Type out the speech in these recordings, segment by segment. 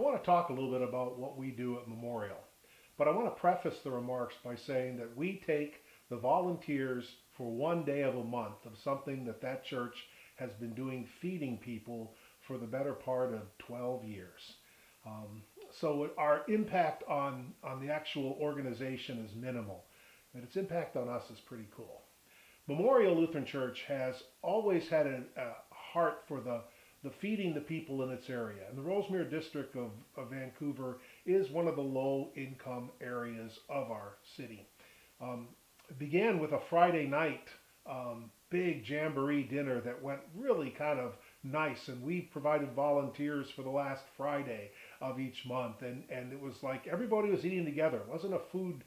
I want to talk a little bit about what we do at Memorial, but I want to preface the remarks by saying that we take the volunteers for one day of a month of something that church has been doing, feeding people for the better part of 12 years. Um, so our impact on the actual organization is minimal, but its impact on us is pretty cool. Memorial Lutheran Church has always had a heart for the feeding the people in its area. And the Rosemere district of Vancouver is one of the low income areas of our city. It began with a Friday night big jamboree dinner that went really kind of nice, and we provided volunteers for the last Friday of each month, and it was like everybody was eating together. It wasn't a food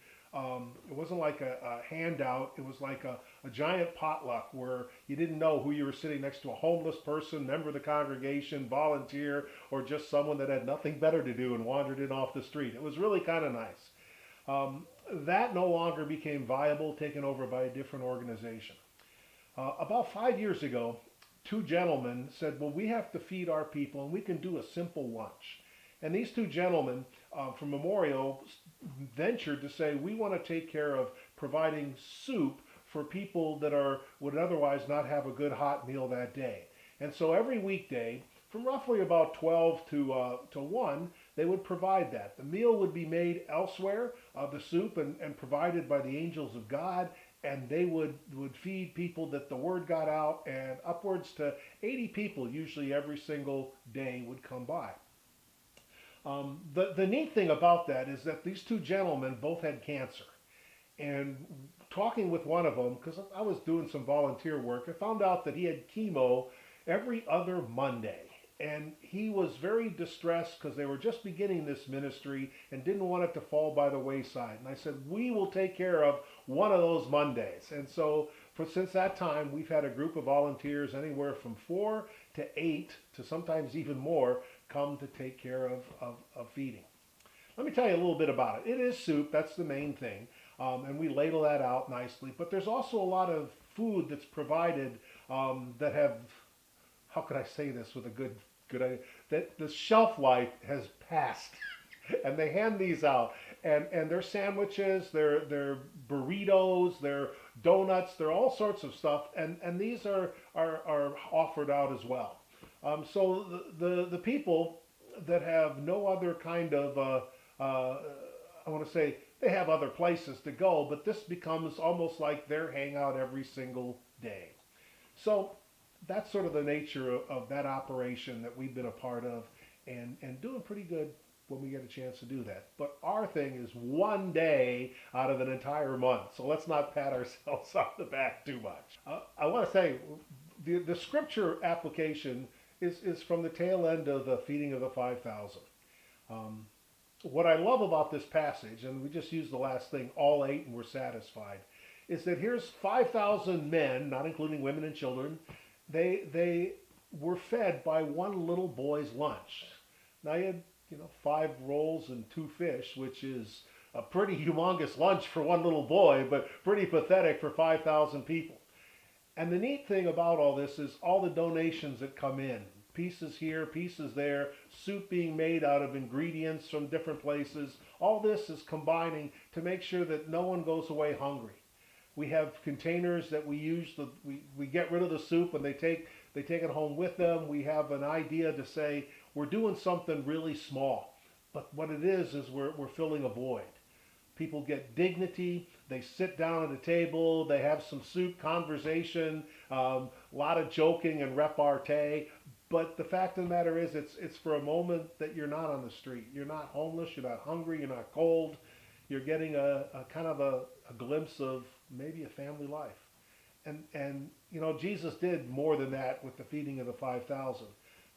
it wasn't like a handout. It was like a giant potluck where you didn't know who you were sitting next to, a homeless person, member of the congregation, volunteer, or just someone that had nothing better to do and wandered in off the street. It was really kind of nice. That no longer became viable, taken over by a different organization. About 5 years ago, two gentlemen said, well, we have to feed our people and we can do a simple lunch. And these two gentlemen from Memorial ventured to say, we want to take care of providing soup for people that would otherwise not have a good hot meal that day. And so every weekday, from roughly about 12 to 1, they would provide that. The meal would be made elsewhere, the soup, and provided by the angels of God, and they would feed people that the word got out, and upwards to 80 people usually every single day would come by. The neat thing about that is that these two gentlemen both had cancer. And talking with one of them, because I was doing some volunteer work, I found out that he had chemo every other Monday. And he was very distressed because they were just beginning this ministry and didn't want it to fall by the wayside. And I said, we will take care of one of those Mondays. And so since that time, we've had a group of volunteers, anywhere from 4 to 8 to sometimes even more, come to take care of feeding. Let me tell you a little bit about it. It is soup, that's the main thing, and we ladle that out nicely. But there's also a lot of food that's provided that have, how could I say this with a good idea, that the shelf life has passed. And they hand these out, and they're sandwiches, they're burritos, they're donuts, they're all sorts of stuff, and these are offered out as well. So the people that have no other kind of, I want to say, they have other places to go, but this becomes almost like their hangout every single day. So that's sort of the nature of that operation that we've been a part of, and doing pretty good when we get a chance to do that. But our thing is one day out of an entire month, so let's not pat ourselves on the back too much. I want to say the scripture application is from the tail end of the feeding of the 5,000. What I love about this passage, and we just used the last thing, all ate and were satisfied, is that here's 5,000 men, not including women and children. They were fed by one little boy's lunch. Now you had 5 rolls and 2 fish, which is a pretty humongous lunch for one little boy, but pretty pathetic for 5,000 people. And the neat thing about all this is all the donations that come in. Pieces here, pieces there, soup being made out of ingredients from different places. All this is combining to make sure that no one goes away hungry. We have containers that we use. We get rid of the soup and they take it home with them. We have an idea to say we're doing something really small. But what it is we're filling a void. People get dignity. They sit down at a table. They have some soup, conversation, a lot of joking and repartee. But the fact of the matter is, it's for a moment that you're not on the street. You're not homeless. You're not hungry. You're not cold. You're getting a kind of a glimpse of maybe a family life. And Jesus did more than that with the feeding of the 5,000.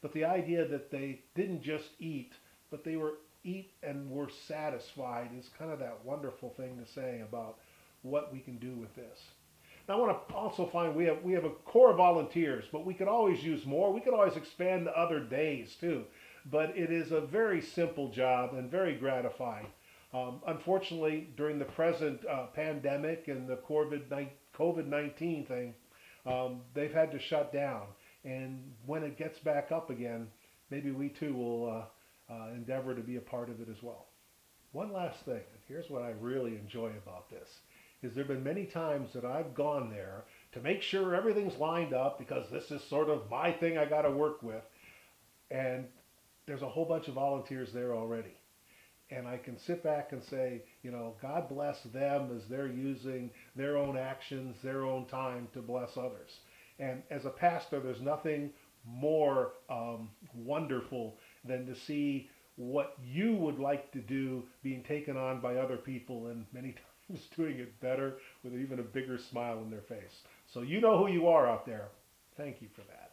But the idea that they didn't just eat, but they were eat and were satisfied is kind of that wonderful thing to say about what we can do with this. Now I want to also find we have a core of volunteers, but we could always use more. We could always expand to other days too. But it is a very simple job and very gratifying. Unfortunately, during the present pandemic and the COVID-19 thing, they've had to shut down. And when it gets back up again, maybe we too will endeavor to be a part of it as well. One last thing, and here's what I really enjoy about this, is there have been many times that I've gone there to make sure everything's lined up because this is sort of my thing I got to work with, and there's a whole bunch of volunteers there already. And I can sit back and say, God bless them as they're using their own actions, their own time to bless others. And as a pastor, there's nothing more wonderful than to see what you would like to do being taken on by other people, and many times doing it better with even a bigger smile on their face. So you know who you are out there. Thank you for that.